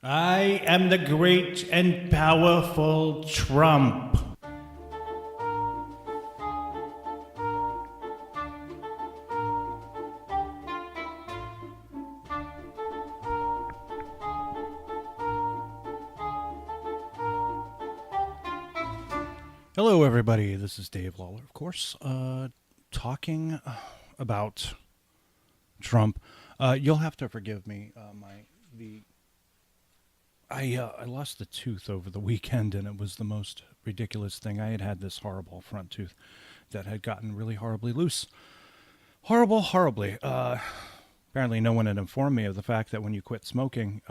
I am the great and powerful Trump. Hello, everybody. This is Dave Lawler, of course, talking about Trump. You'll have to forgive me. I lost a tooth over the weekend, and it was the most ridiculous thing. I had this horrible front tooth that had gotten really horribly loose. Horribly. Apparently, no one had informed me of the fact that when you quit smoking,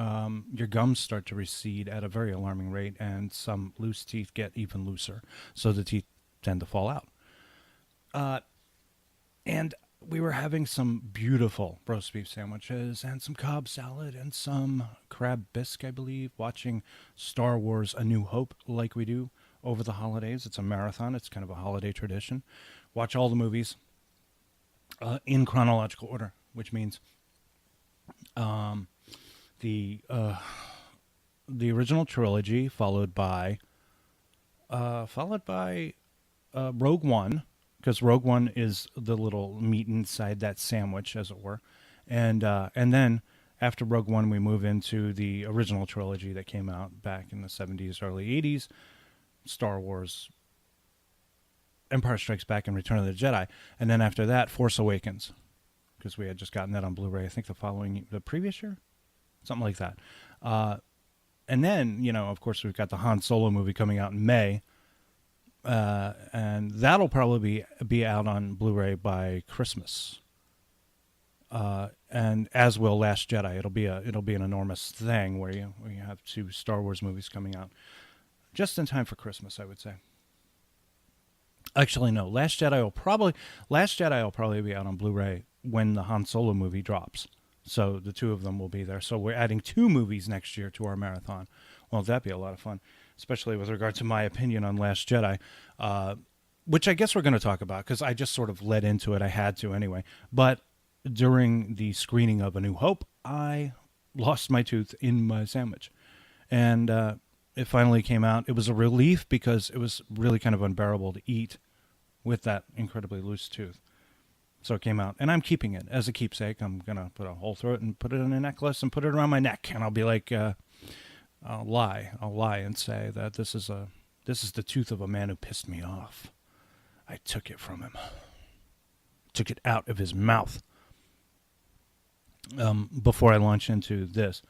your gums start to recede at a very alarming rate, and some loose teeth get even looser. So the teeth tend to fall out. And we were having some beautiful roast beef sandwiches and some Cobb salad and some crab bisque, I believe, watching Star Wars A New Hope like we do over the holidays. It's a marathon. It's kind of a holiday tradition. Watch all the movies in chronological order, which means the original trilogy followed by Rogue One, because Rogue One is the little meat inside that sandwich, as it were, and then after Rogue One, we move into the original trilogy that came out back in the 70s, early 80s, Star Wars, Empire Strikes Back, and Return of the Jedi, and then after that, Force Awakens, because we had just gotten that on Blu-ray, I think the previous year, something like that. And then, of course, we've got the Han Solo movie coming out in May, and that'll probably be out on Blu-ray by Christmas. And as will Last Jedi. It'll be an enormous thing where you have two Star Wars movies coming out just in time for Christmas, I would say. Actually, no. Last Jedi will probably be out on Blu-ray when the Han Solo movie drops. So the two of them will be there. So we're adding two movies next year to our marathon. Well, that'd be a lot of fun, especially with regard to my opinion on Last Jedi, which I guess we're going to talk about because I just sort of led into it. I had to anyway. But during the screening of A New Hope, I lost my tooth in my sandwich. And it finally came out. It was a relief because it was really kind of unbearable to eat with that incredibly loose tooth. So it came out, and I'm keeping it as a keepsake. I'm going to put a hole through it and put it in a necklace and put it around my neck. And I'll be like, I'll lie and say that this is the tooth of a man who pissed me off. I took it from him. Took it out of his mouth. Before I launch into this,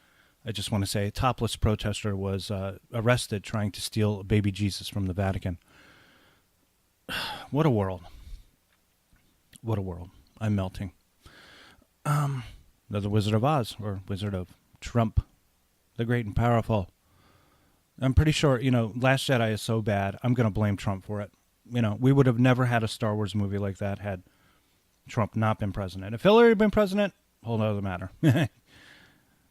I just want to say a topless protester was arrested trying to steal baby Jesus from the Vatican. What a world. What a world. I'm melting. The Wizard of Oz, or Wizard of Trump, the great and powerful. I'm pretty sure, Last Jedi is so bad, I'm going to blame Trump for it. We would have never had a Star Wars movie like that had Trump not been president. If Hillary had been president, whole other matter.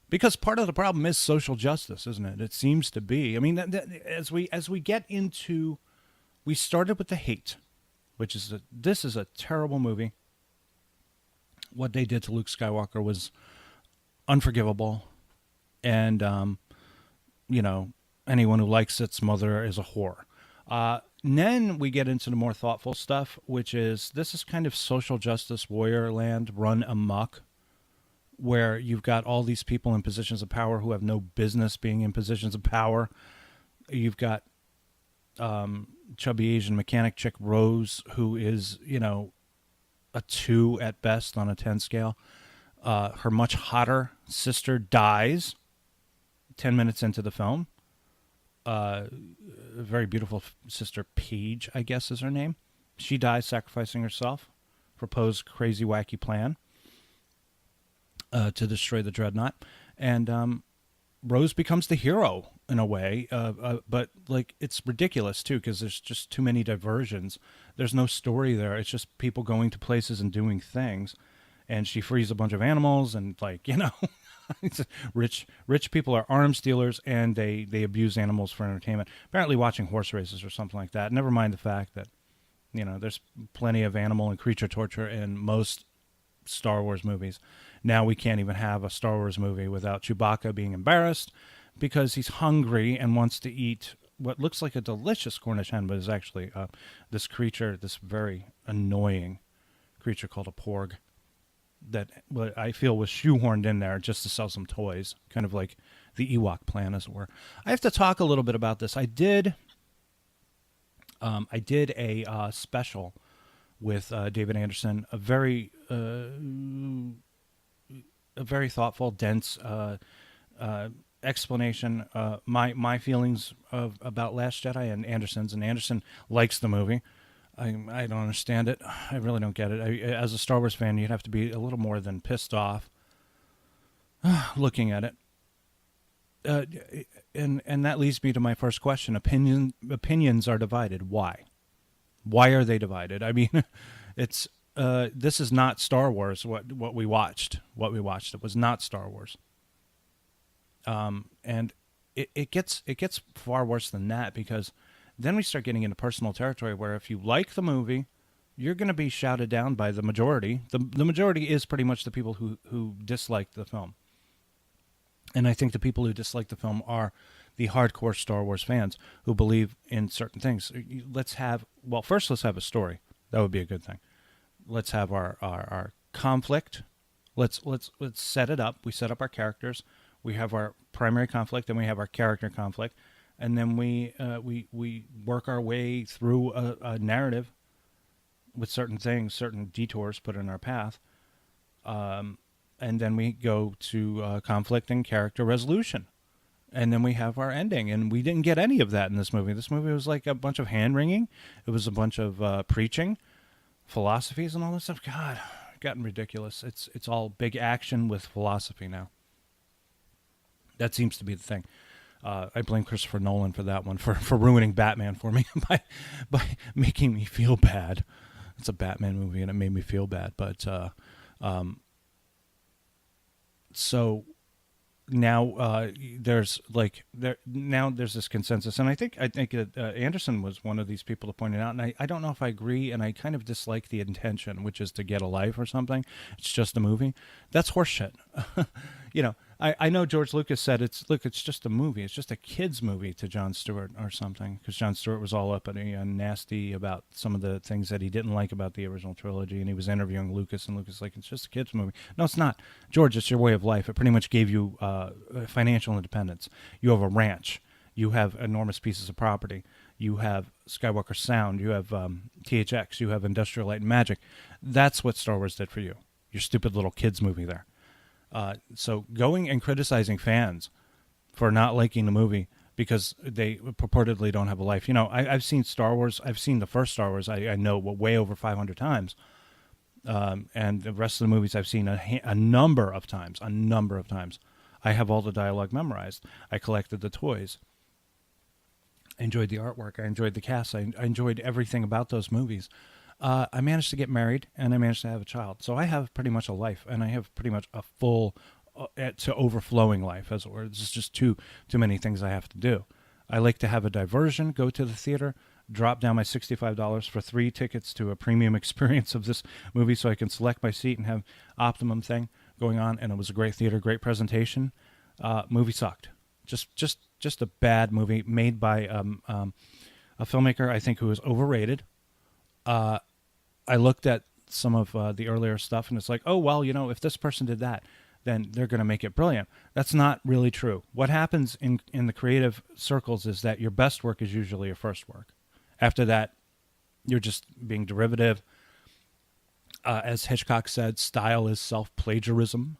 Because part of the problem is social justice, isn't it? It seems to be. I mean, as we get into, we started with the hate, which is this is a terrible movie. What they did to Luke Skywalker was unforgivable, and anyone who likes its mother is a whore. Then we get into the more thoughtful stuff, which is this is kind of social justice warrior land run amok, where you've got all these people in positions of power who have no business being in positions of power. You've got chubby Asian mechanic chick Rose, who is, a 2 at best on a 10 scale. Her much hotter sister dies 10 minutes into the film. A very beautiful sister, Paige, I guess is her name. She dies sacrificing herself for Poe's crazy, wacky plan to destroy the Dreadnought. And Rose becomes the hero in a way, but it's ridiculous too because there's just too many diversions. There's no story there. It's just people going to places and doing things, and she frees a bunch of animals and rich people are arms dealers and they abuse animals for entertainment. Apparently, watching horse races or something like that. Never mind the fact that there's plenty of animal and creature torture in most Star Wars movies. Now we can't even have a Star Wars movie without Chewbacca being embarrassed because he's hungry and wants to eat what looks like a delicious Cornish hen, but is actually this creature, this very annoying creature called a porg that what I feel was shoehorned in there just to sell some toys, kind of like the Ewok plan, as it were. I have to talk a little bit about this. I did a special with David Anderson, a very thoughtful, dense explanation. My feelings about Last Jedi and Anderson's. And Anderson likes the movie. I don't understand it. I really don't get it. As a Star Wars fan, you'd have to be a little more than pissed off looking at it. And that leads me to my first question. Opinions are divided. Why? Why are they divided? I mean, it's this is not Star Wars. What we watched. It was not Star Wars. And it gets far worse than that, because then we start getting into personal territory where if you like the movie, you're going to be shouted down by the majority. The majority is pretty much the people who dislike the film. And I think the people who dislike the film are the hardcore Star Wars fans who believe in certain things. Let's have a story. That would be a good thing. Let's have our conflict. Let's set it up. We set up our characters. We have our primary conflict, and we have our character conflict. And then we work our way through a narrative with certain things, certain detours put in our path. And then we go to conflict and character resolution. And then we have our ending. And we didn't get any of that in this movie. This movie was like a bunch of hand-wringing. It was a bunch of preaching, philosophies, and all this stuff. God, gotten ridiculous. It's all big action with philosophy now. That seems to be the thing. I blame Christopher Nolan for that one, for ruining Batman for me by making me feel bad. It's a Batman movie, and it made me feel bad. But so now there's this consensus, and I think Anderson was one of these people to point it out, and I don't know if I agree, and I kind of dislike the intention, which is to get a life or something. It's just a movie. That's horseshit. You know, I know George Lucas said it's just a movie. It's just a kid's movie to Jon Stewart or something, because Jon Stewart was all uppity and nasty about some of the things that he didn't like about the original trilogy, and he was interviewing Lucas, and Lucas like, it's just a kid's movie. No, it's not. George, it's your way of life. It pretty much gave you financial independence. You have a ranch. You have enormous pieces of property. You have Skywalker Sound. You have THX. You have Industrial Light and Magic. That's what Star Wars did for you. Your stupid little kids movie there. So going and criticizing fans for not liking the movie because they purportedly don't have a life. You know, I've seen Star Wars. I've seen the first Star Wars. I know way over 500 times. And the rest of the movies I've seen a number of times. I have all the dialogue memorized. I collected the toys. I enjoyed the artwork. I enjoyed the cast. I enjoyed everything about those movies. I managed to get married, and I managed to have a child. So I have pretty much a life, and I have pretty much a full to overflowing life, as it were. There's just too many things I have to do. I like to have a diversion, go to the theater, drop down my $65 for 3 tickets to a premium experience of this movie so I can select my seat and have optimum thing going on. And it was a great theater, great presentation. Movie sucked. Just a bad movie made by a filmmaker, I think, who was overrated. I looked at some of the earlier stuff, and it's like, oh, well, you know, if this person did that, then they're going to make it brilliant. That's not really true. What happens in the creative circles is that your best work is usually your first work. After that, you're just being derivative. As Hitchcock said, style is self-plagiarism.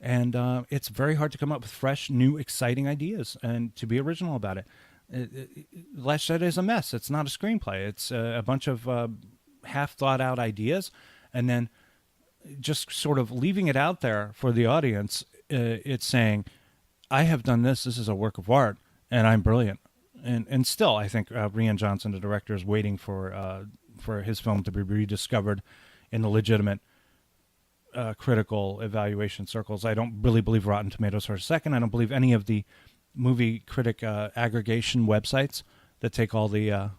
And it's very hard to come up with fresh, new, exciting ideas and to be original about it. Last Jedi is a mess. It's not a screenplay. It's a bunch of half thought out ideas, and then just sort of leaving it out there for the audience. It's saying, I have done this. This is a work of art, and I'm brilliant. And still, I think Rian Johnson, the director, is waiting for his film to be rediscovered in the legitimate critical evaluation circles. I don't really believe Rotten Tomatoes for a second. I don't believe any of the movie critic aggregation websites that take all the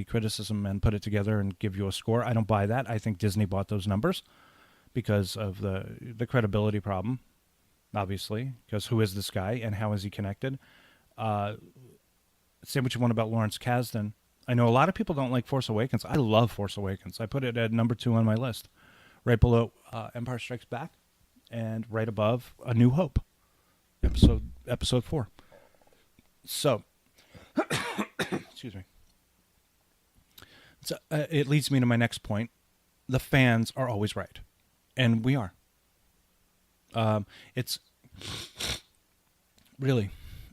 criticism and put it together and give you a score. I don't buy that. I think Disney bought those numbers because of the credibility problem. obviously, because who is this guy and how is he connected? Say what you want about Lawrence Kasdan. I know a lot of people don't like Force Awakens. I love Force Awakens. I put it at number 2 on my list, right below Empire Strikes Back, and right above A New Hope, episode 4. So, excuse me. So, it leads me to my next point. The fans are always right, and we are. It's really,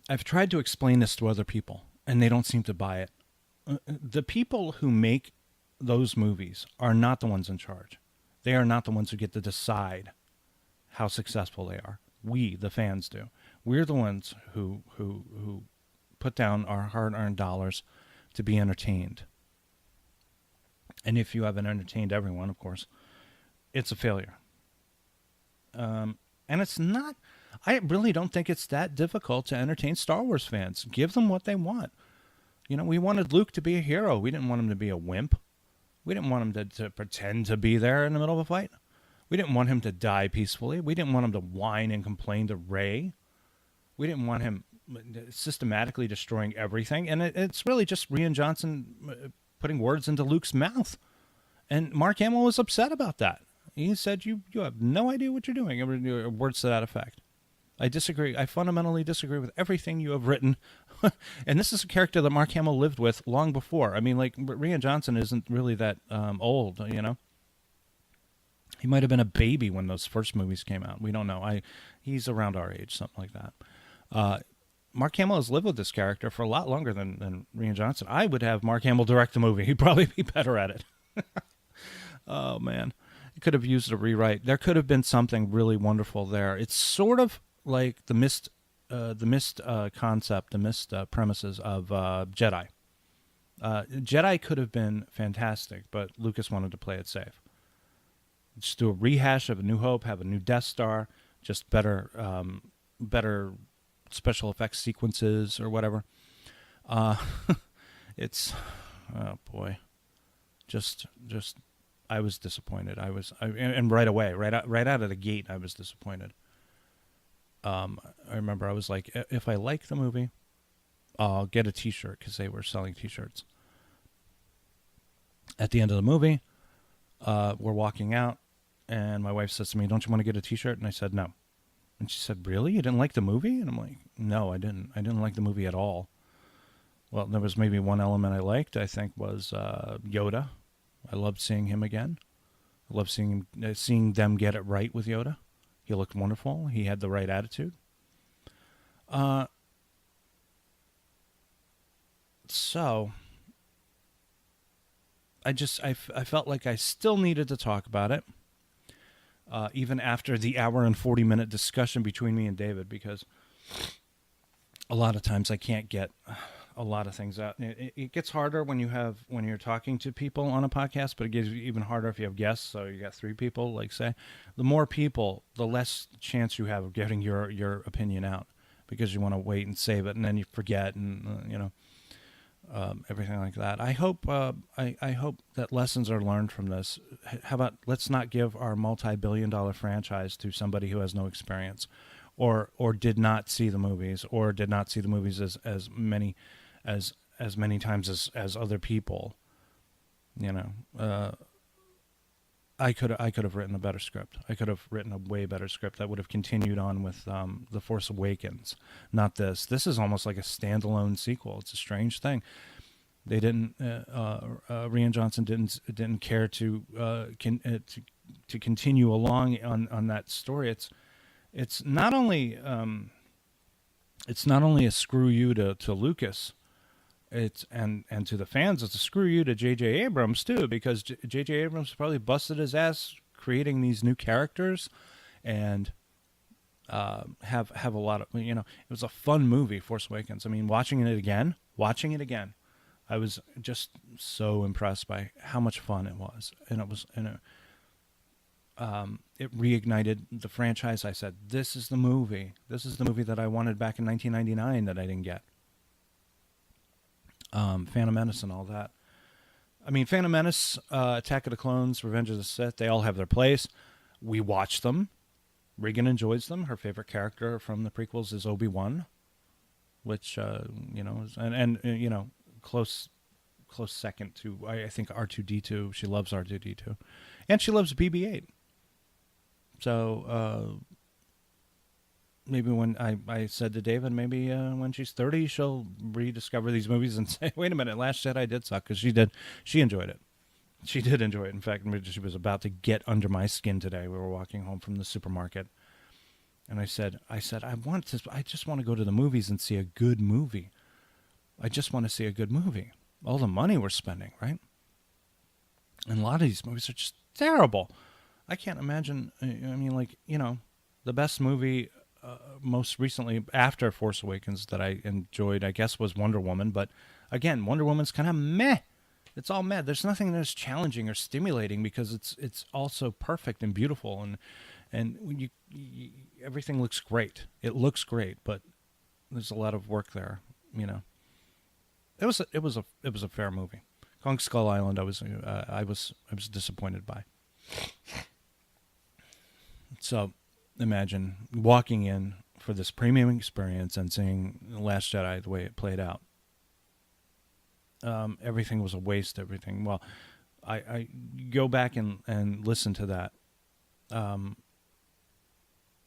I've tried to explain this to other people, and they don't seem to buy it. The people who make those movies are not the ones in charge. They are not the ones who get to decide how successful they are. We, the fans, do. We're the ones who put down our hard-earned dollars to be entertained. And if you haven't entertained everyone, of course, it's a failure. And it's not, I really don't think it's that difficult to entertain Star Wars fans. Give them what they want. You know, we wanted Luke to be a hero. We didn't want him to be a wimp. We didn't want him to pretend to be there in the middle of a fight. We didn't want him to die peacefully. We didn't want him to whine and complain to Rey. We didn't want him systematically destroying everything. And it's really just Rian Johnson putting words into Luke's mouth. And Mark Hamill was upset about that. He said, you have no idea what you're doing. Words to that effect. I disagree. I fundamentally disagree with everything you have written. And this is a character that Mark Hamill lived with long before. I mean, like, Rian Johnson isn't really that old, you know? He might have been a baby when those first movies came out. We don't know. He's around our age, something like that. Mark Hamill has lived with this character for a lot longer than Rian Johnson. I would have Mark Hamill direct the movie. He'd probably be better at it. Oh, man. He could have used a rewrite. There could have been something really wonderful there. It's sort of like the missed concept, the missed premises of Jedi. Jedi could have been fantastic, but Lucas wanted to play it safe. Just do a rehash of A New Hope, have a new Death Star, just better special effects sequences or whatever. It's, oh boy, just I was disappointed. And right away, right out of the gate, I was disappointed. I remember I was like, if I like the movie, I'll get a T-shirt because they were selling T-shirts. At the end of the movie, we're walking out, and my wife says to me, "Don't you want to get a T-shirt?" And I said, "No." And she said, "Really? You didn't like the movie?" And I'm like, "No, I didn't. I didn't like the movie at all." Well, there was maybe one element I liked. I think was Yoda. I loved seeing him again. I loved seeing them get it right with Yoda. He looked wonderful. He had the right attitude. So I felt like I still needed to talk about it, even after the hour and 40-minute discussion between me and David, because a lot of times I can't get a lot of things out. It gets harder when you're talking to people on a podcast, but it gets even harder if you have guests. So you got 3 people, like say, the more people, the less chance you have of getting your opinion out, because you want to wait and save it, and then you forget, and everything like that. I hope that lessons are learned from this. How about let's not give our multi-billion-dollar franchise to somebody who has no experience, or did not see the movies, or did not see the movies as many times as other people. You know, I could have written a better script. I could have written a way better script that would have continued on with The Force Awakens, not this. This is almost like a standalone sequel. It's a strange thing. They didn't. Rian Johnson didn't care to continue along on that story. It's not only a screw you to Lucas. And to the fans, it's a screw you to J.J. Abrams too, because J.J. Abrams probably busted his ass creating these new characters, and have a lot of, it was a fun movie, Force Awakens. I mean, watching it again, I was just so impressed by how much fun it was, and it reignited the franchise. I said, this is the movie that I wanted back in 1999 that I didn't get. Phantom Menace and all that. I mean, Phantom Menace, Attack of the Clones, Revenge of the Sith, they all have their place. We watch them. Regan enjoys them. Her favorite character from the prequels is Obi-Wan, which close second to I think R2D2. She loves R2D2, and she loves BB-8. So maybe when I said to David, maybe when she's 30, she'll rediscover these movies and say, "Wait a minute, Last Jedi did suck," because she did. She enjoyed it. She did enjoy it. In fact, she was about to get under my skin today. We were walking home from the supermarket, and I said, I just want to go to the movies and see a good movie. I just want to see a good movie. All the money we're spending, right? And a lot of these movies are just terrible. I can't imagine. I mean, the best movie most recently after Force Awakens that I enjoyed, I guess, was Wonder Woman. But again, Wonder Woman's kind of meh. It's all mad. There's nothing that's challenging or stimulating because it's all so perfect and beautiful, and when you everything looks great. It looks great, but there's a lot of work there. It was a fair movie. Kong Skull Island, I was disappointed by. So imagine walking in for this premium experience and seeing The Last Jedi the way it played out. Everything was a waste. Everything. Well, I go back and listen to that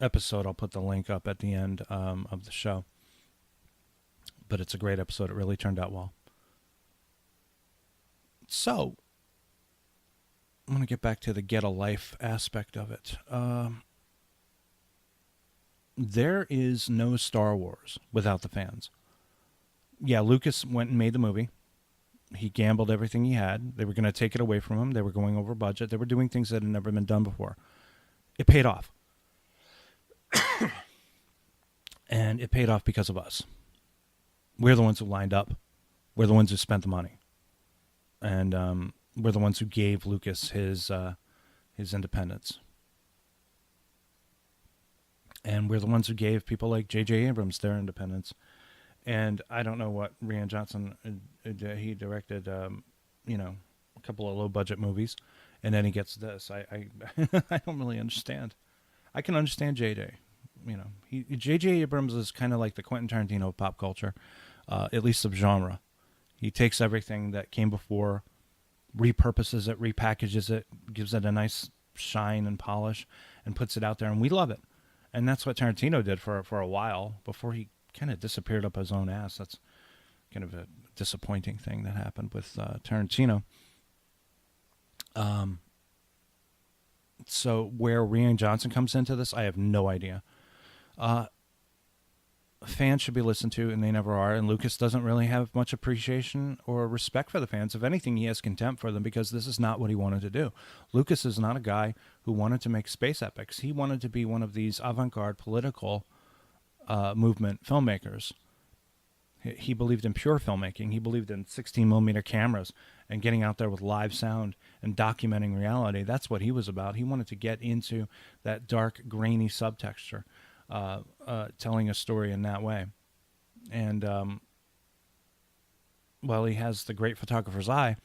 episode. I'll put the link up at the end of the show. But it's a great episode. It really turned out well. So I'm going to get back to the get a life aspect of it. There is no Star Wars without the fans. Yeah, Lucas went and made the movie. He gambled everything he had. They were going to take it away from him. They were going over budget. They were doing things that had never been done before. It paid off. And it paid off because of us. We're the ones who lined up. We're the ones who spent the money. And we're the ones who gave Lucas his independence. And we're the ones who gave people like J.J. Abrams their independence. And I don't know what Rian Johnson, he directed, a couple of low-budget movies. And then he gets this. I I don't really understand. I can understand J.J. J.J. Abrams is kind of like the Quentin Tarantino of pop culture, at least of genre. He takes everything that came before, repurposes it, repackages it, gives it a nice shine and polish, and puts it out there, and we love it. And that's what Tarantino did for a while before he kind of disappeared up his own ass. That's kind of a disappointing thing that happened with Tarantino. So where Rian Johnson comes into this, I have no idea. Fans should be listened to, and they never are. And Lucas doesn't really have much appreciation or respect for the fans. If anything, he has contempt for them because this is not what he wanted to do. Lucas is not a guy who wanted to make space epics. He wanted to be one of these avant-garde political movement filmmakers. He believed in pure filmmaking. He believed in 16-millimeter cameras and getting out there with live sound and documenting reality. That's what he was about. He wanted to get into that dark, grainy subtexture. Telling a story in that way. And while he has the great photographer's eye,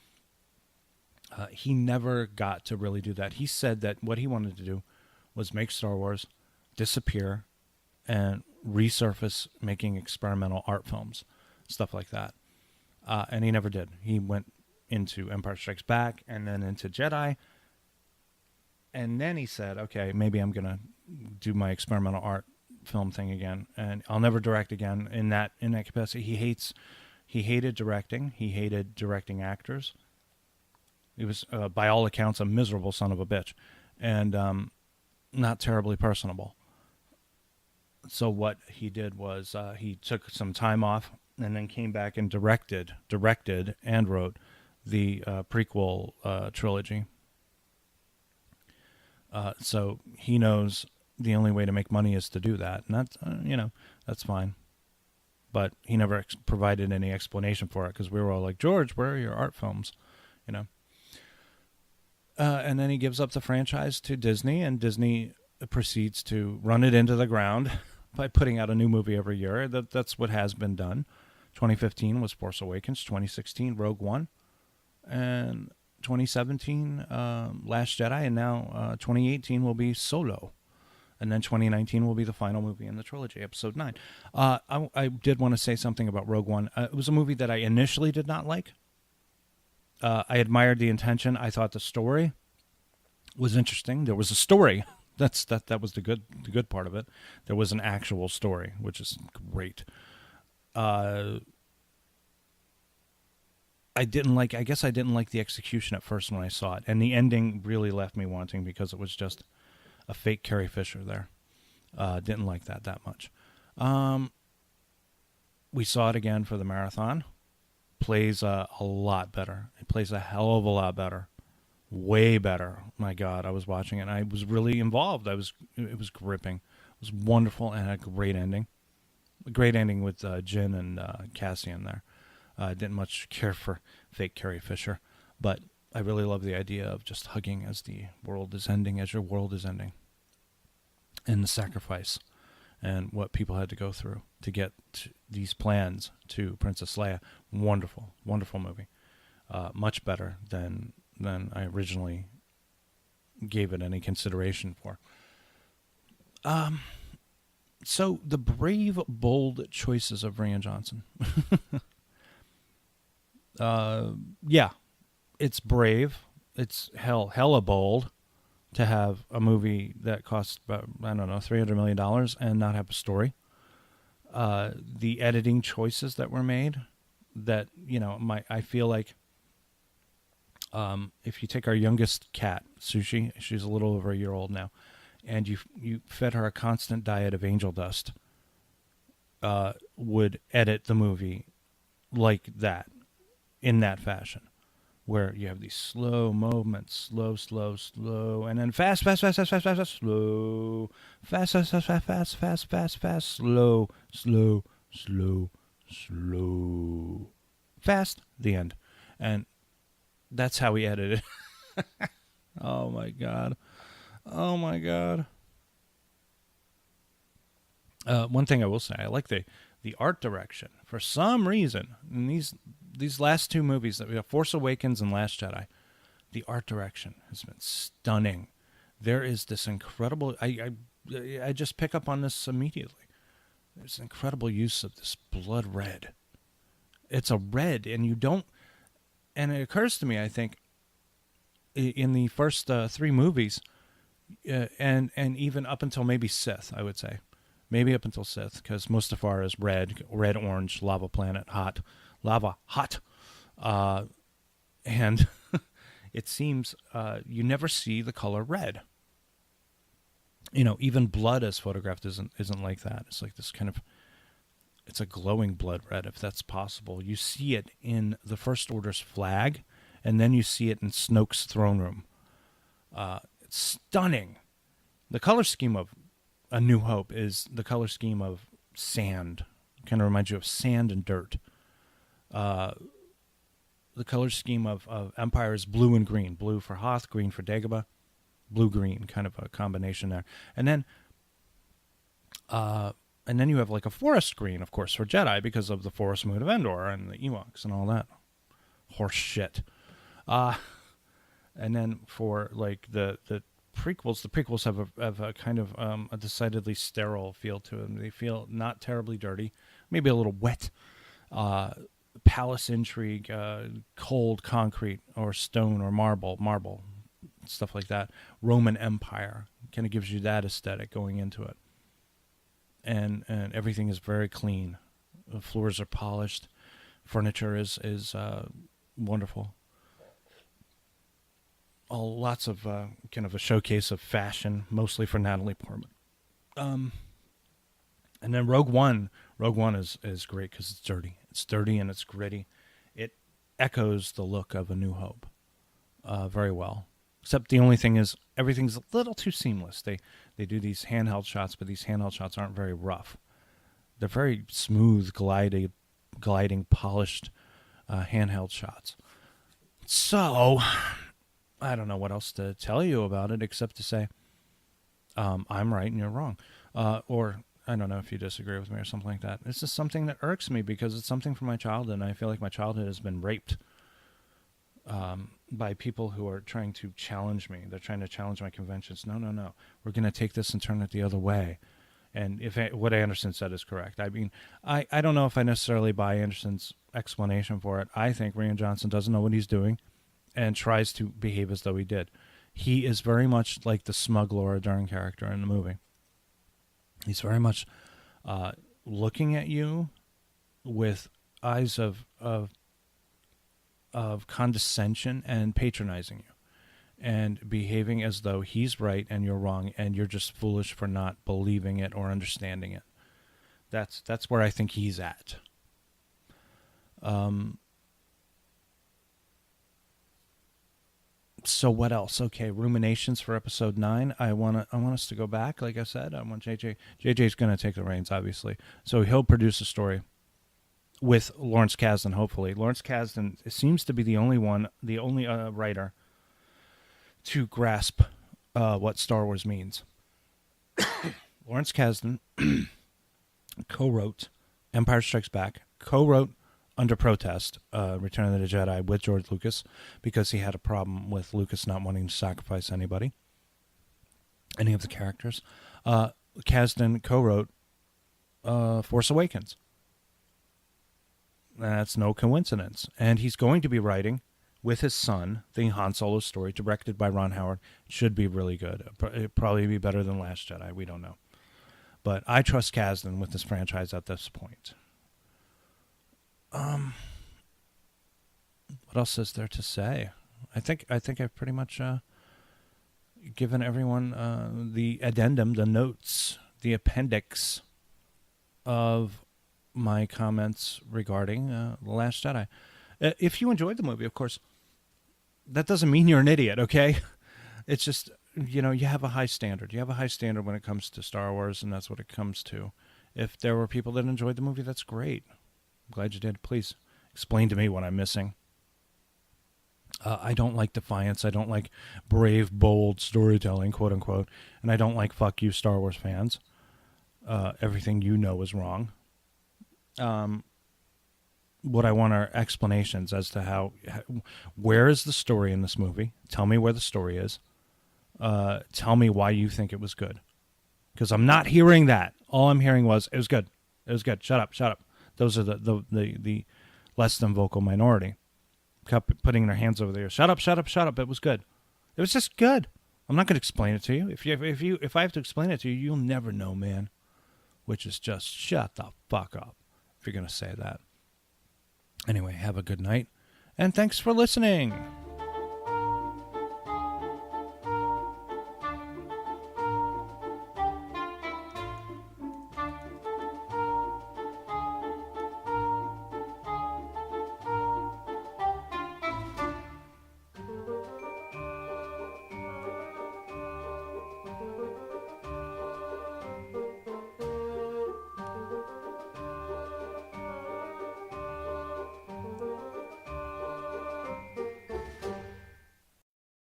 he never got to really do that. He said that what he wanted to do was make Star Wars disappear and resurface making experimental art films, stuff like that. And he never did. He went into Empire Strikes Back and then into Jedi. And then he said, okay, maybe I'm going to do my experimental art film thing again, and I'll never direct again in that capacity. He hated directing. He hated directing actors. He was, by all accounts, a miserable son of a bitch, and not terribly personable. So what he did was he took some time off and then came back and directed and wrote the prequel trilogy. So he knows the only way to make money is to do that. And that's, that's fine. But he never provided any explanation for it because we were all like, George, where are your art films? And then he gives up the franchise to Disney, and Disney proceeds to run it into the ground by putting out a new movie every year. That's what has been done. 2015 was Force Awakens, 2016 Rogue One, and 2017 Last Jedi, and now 2018 will be Solo. And then 2019 will be the final movie in the trilogy, Episode 9. I did want to say something about Rogue One. It was a movie that I initially did not like. I admired the intention. I thought the story was interesting. There was a story. That was the good part of it. There was an actual story, which is great. I guess I didn't like the execution at first when I saw it, and the ending really left me wanting because it was just a fake Carrie Fisher there. Didn't like that much. We saw it again for the marathon. Plays a lot better. It plays a hell of a lot better. Way better. My God, I was watching it and I was really involved. It was gripping. It was wonderful and a great ending. A great ending with Jin and Cassian there. I didn't much care for fake Carrie Fisher, but I really love the idea of just hugging as the world is ending, as your world is ending. And the sacrifice and what people had to go through to get these plans to Princess Leia. Wonderful, wonderful movie. Much better than I originally gave it any consideration for. So the brave, bold choices of Rian Johnson. Yeah, it's brave. It's hella bold to have a movie that costs about, I don't know, $300 million and not have a story. The editing choices that were made that, I feel like if you take our youngest cat, Sushi, she's a little over a year old now, and you fed her a constant diet of angel dust, would edit the movie like that, in that fashion, where you have these slow moments, slow, and then fast, slow, fast, slow, fast, the end. And that's how we edited it. Oh my God. One thing I will say, I like the art direction. For some reason, in these last two movies that we have, Force Awakens and Last Jedi, the art direction has been stunning. There is this incredible, I just pick up on this immediately. There's incredible use of this blood red. It's a red, and and it occurs to me, I think, in the first three movies, and even up until maybe Sith, I would say. Maybe up until Sith, because Mustafar is red, orange, lava planet, hot. And it seems you never see the color red. Even blood as photographed isn't like that. It's like this kind of, it's a glowing blood red, if that's possible. You see it in the First Order's flag, and then you see it in Snoke's throne room. It's stunning. The color scheme of A New Hope is the color scheme of sand. Kind of reminds you of sand and dirt. The color scheme of Empire is blue and green. Blue for Hoth, green for Dagobah. Blue-green, kind of a combination there. And then you have like a forest green, of course, for Jedi because of the forest moon of Endor and the Ewoks and all that horse shit. And then for like the prequels have a kind of a decidedly sterile feel to them. They feel not terribly dirty, maybe a little wet. Palace intrigue, cold concrete or stone or marble, stuff like that. Roman Empire kind of gives you that aesthetic going into it. And everything is very clean. The floors are polished. Furniture is wonderful. Lots of kind of a showcase of fashion, mostly for Natalie Portman. And then Rogue One is great because it's dirty. It's dirty and it's gritty. It echoes the look of A New Hope very well. Except the only thing is everything's a little too seamless. They do these handheld shots, but these handheld shots aren't very rough. They're very smooth, gliding, polished handheld shots. So I don't know what else to tell you about it except to say I'm right and you're wrong. Or I don't know if you disagree with me or something like that. It's just something that irks me because it's something from my childhood, and I feel like my childhood has been raped. by people who are trying to challenge me. They're trying to challenge my conventions. No, no, no. We're going to take this and turn it the other way. And if what Anderson said is correct, I mean, I don't know if I necessarily buy Anderson's explanation for it. I think Rian Johnson doesn't know what he's doing and tries to behave as though he did. He is very much like the smug Laura Dern character in the movie. He's very much looking at you with eyes of condescension and patronizing you, and behaving as though he's right and you're wrong, and you're just foolish for not believing it or understanding it. That's where I think he's at. So what else? Okay, ruminations for episode 9. I want us to go back. Like I said, I want JJ's going to take the reins, obviously. So he'll produce a story with Lawrence Kasdan, hopefully. Lawrence Kasdan seems to be the only writer to grasp what Star Wars means. Lawrence Kasdan co-wrote Empire Strikes Back, co-wrote under protest Return of the Jedi with George Lucas, because he had a problem with Lucas not wanting to sacrifice any of the characters. Kasdan co-wrote Force Awakens. That's no coincidence. And he's going to be writing with his son the Han Solo story, directed by Ron Howard. It should be really good. It'll probably be better than Last Jedi. We don't know. But I trust Kasdan with this franchise at this point. What else is there to say? I think I've pretty much given everyone the addendum, the notes, the appendix of my comments regarding The Last Jedi. If you enjoyed the movie, of course, that doesn't mean you're an idiot, okay? It's just, you have a high standard. You have a high standard when it comes to Star Wars, and that's what it comes to. If there were people that enjoyed the movie, that's great. I'm glad you did. Please explain to me what I'm missing. I don't like defiance. I don't like brave, bold storytelling, quote unquote. And I don't like fuck you, Star Wars fans. Everything you know is wrong. What I want are explanations as to where is the story in this movie? Tell me where the story is. Tell me why you think it was good. Because I'm not hearing that. All I'm hearing was, it was good. It was good. Shut up. Those are the less than vocal minority. Kept putting their hands over there. Shut up. It was good. It was just good. I'm not going to explain it to you. If I have to explain it to you, you'll never know, man. Which is just shut the fuck up if you're going to say that. Anyway, have a good night, and thanks for listening.